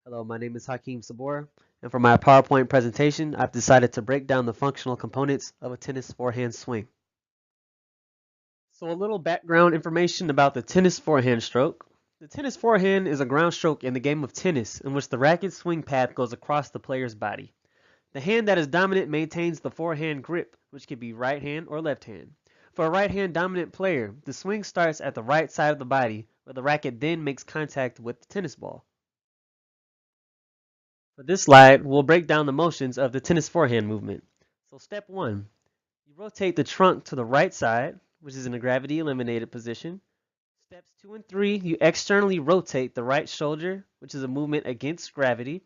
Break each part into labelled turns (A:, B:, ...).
A: Hello, my name is Sabur, and for my PowerPoint presentation, I've decided to break down the functional components of a tennis forehand swing. So a little background information about the tennis forehand stroke. The tennis forehand is a ground stroke in the game of tennis in which the racket swing path goes across the player's body. The hand that is dominant maintains the forehand grip, which can be right hand or left hand. For a right hand dominant player, the swing starts at the right side of the body, where the racket then makes contact with the tennis ball. For this slide, we'll break down the motions of the tennis forehand movement. So step 1, you rotate the trunk to the right side, which is in a gravity eliminated position. Steps 2 and 3, you externally rotate the right shoulder, which is a movement against gravity.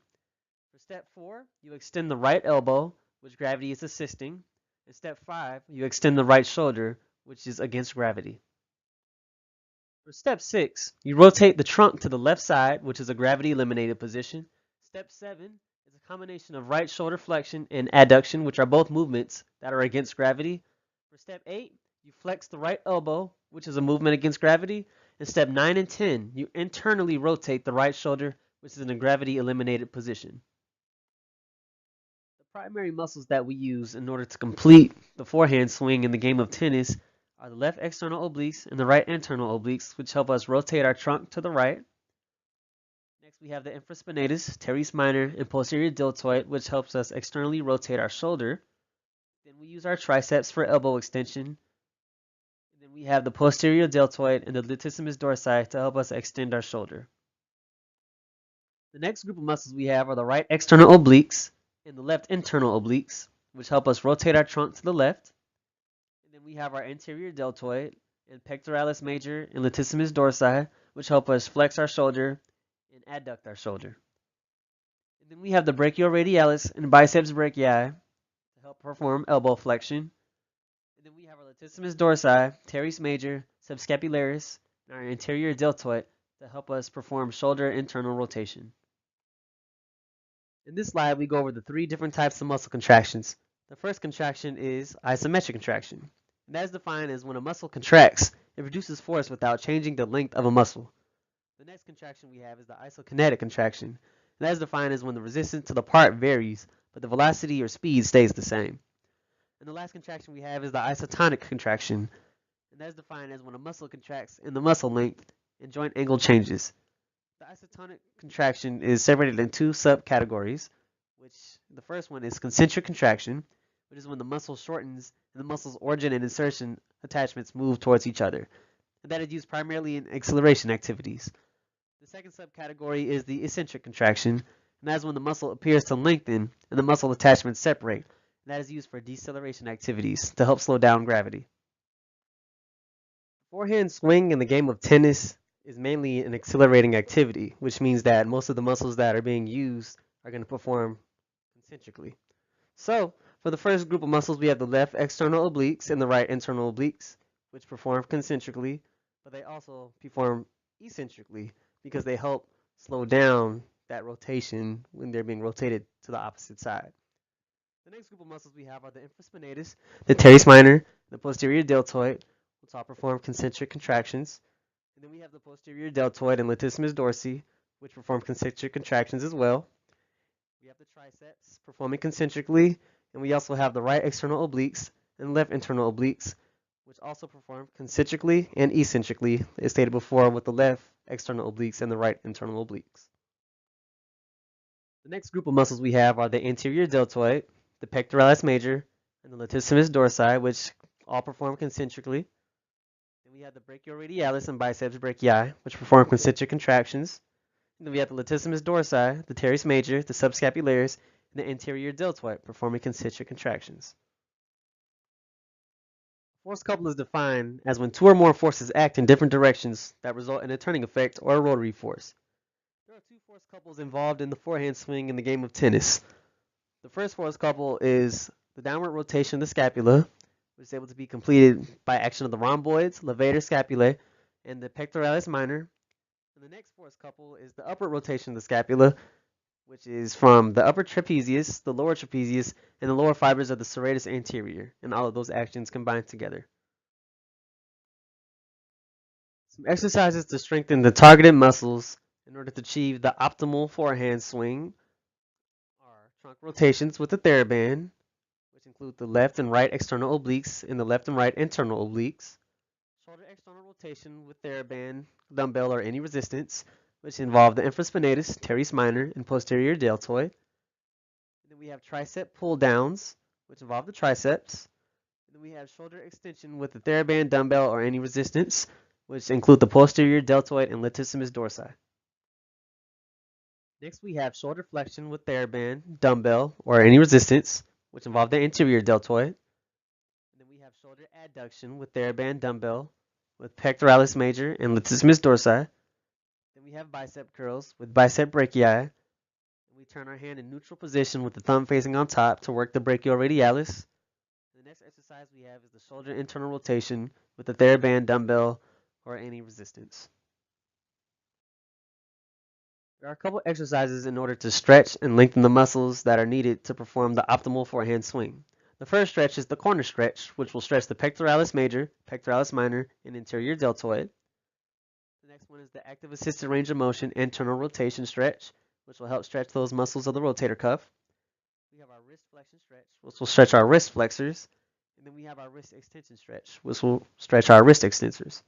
A: For step 4, you extend the right elbow, which gravity is assisting. And step 5, you extend the right shoulder, which is against gravity. For step 6, you rotate the trunk to the left side, which is a gravity eliminated position. Step 7 is a combination of right shoulder flexion and adduction, which are both movements that are against gravity. For step 8, you flex the right elbow, which is a movement against gravity. And step 9 and 10, you internally rotate the right shoulder, which is in a gravity eliminated position. The primary muscles that we use in order to complete the forehand swing in the game of tennis are the left external obliques and the right internal obliques, which help us rotate our trunk to the right. Next, we have the infraspinatus, teres minor, and posterior deltoid, which helps us externally rotate our shoulder. Then we use our triceps for elbow extension. And then we have the posterior deltoid and the latissimus dorsi to help us extend our shoulder. The next group of muscles we have are the right external obliques and the left internal obliques, which help us rotate our trunk to the left. And then we have our anterior deltoid and pectoralis major and latissimus dorsi, which help us flex our shoulder and adduct our shoulder. And then we have the brachioradialis and biceps brachii to help perform elbow flexion. And then we have our latissimus dorsi, teres major, subscapularis, and our anterior deltoid to help us perform shoulder internal rotation. In this slide, we go over the 3 different types of muscle contractions. The first contraction is isometric contraction. And that is defined as when a muscle contracts, it produces force without changing the length of a muscle. The next contraction we have is the isokinetic contraction. And that is defined as when the resistance to the part varies, but the velocity or speed stays the same. And the last contraction we have is the isotonic contraction. And that is defined as when a muscle contracts and the muscle length and joint angle changes. The isotonic contraction is separated in 2 subcategories, which the first one is concentric contraction, which is when the muscle shortens and the muscle's origin and insertion attachments move towards each other. And that is used primarily in acceleration activities. The second subcategory is the eccentric contraction, and that is when the muscle appears to lengthen and the muscle attachments separate. And that is used for deceleration activities to help slow down gravity. Forehand swing in the game of tennis is mainly an accelerating activity, which means that most of the muscles that are being used are going to perform concentrically. So, for the first group of muscles, we have the left external obliques and the right internal obliques, which perform concentrically, but they also perform eccentrically because they help slow down that rotation when they're being rotated to the opposite side. The next group of muscles we have are the infraspinatus, the teres minor, the posterior deltoid, which all perform concentric contractions. And then we have the posterior deltoid and latissimus dorsi, which perform concentric contractions as well. We have the triceps performing concentrically, and we also have the right external obliques and left internal obliques, which also perform concentrically and eccentrically, as stated before, with the left external obliques and the right internal obliques. The next group of muscles we have are the anterior deltoid, the pectoralis major, and the latissimus dorsi, which all perform concentrically. Then we have the brachioradialis and biceps brachii, which perform concentric contractions. And then we have the latissimus dorsi, the teres major, the subscapularis, and the anterior deltoid performing concentric contractions. Force couple is defined as when 2 or more forces act in different directions that result in a turning effect or a rotary force. There are 2 force couples involved in the forehand swing in the game of tennis. The first force couple is the downward rotation of the scapula, which is able to be completed by action of the rhomboids, levator scapulae, and the pectoralis minor. And the next force couple is the upward rotation of the scapula, which is from the upper trapezius, the lower trapezius, and the lower fibers of the serratus anterior, and all of those actions combined together. Some exercises to strengthen the targeted muscles in order to achieve the optimal forehand swing are trunk rotations with the TheraBand, which include the left and right external obliques and the left and right internal obliques. Shoulder external rotation with TheraBand, dumbbell, or any resistance, which involve the infraspinatus, teres minor, and posterior deltoid. And then we have tricep pull downs, which involve the triceps. And then we have shoulder extension with the TheraBand, dumbbell, or any resistance, which include the posterior deltoid and latissimus dorsi. Next, we have shoulder flexion with TheraBand, dumbbell, or any resistance, which involve the anterior deltoid. And then we have shoulder adduction with TheraBand, dumbbell, with pectoralis major and latissimus dorsi. Then we have bicep curls with bicep brachii. We turn our hand in neutral position with the thumb facing on top to work the brachioradialis. The next exercise we have is the shoulder internal rotation with the TheraBand, dumbbell, or any resistance. There are a couple exercises in order to stretch and lengthen the muscles that are needed to perform the optimal forehand swing. The first stretch is the corner stretch, which will stretch the pectoralis major, pectoralis minor, and anterior deltoid. The next one is the active assisted range of motion internal rotation stretch, which will help stretch those muscles of the rotator cuff. We have our wrist flexion stretch, which will stretch our wrist flexors. And then we have our wrist extension stretch, which will stretch our wrist extensors.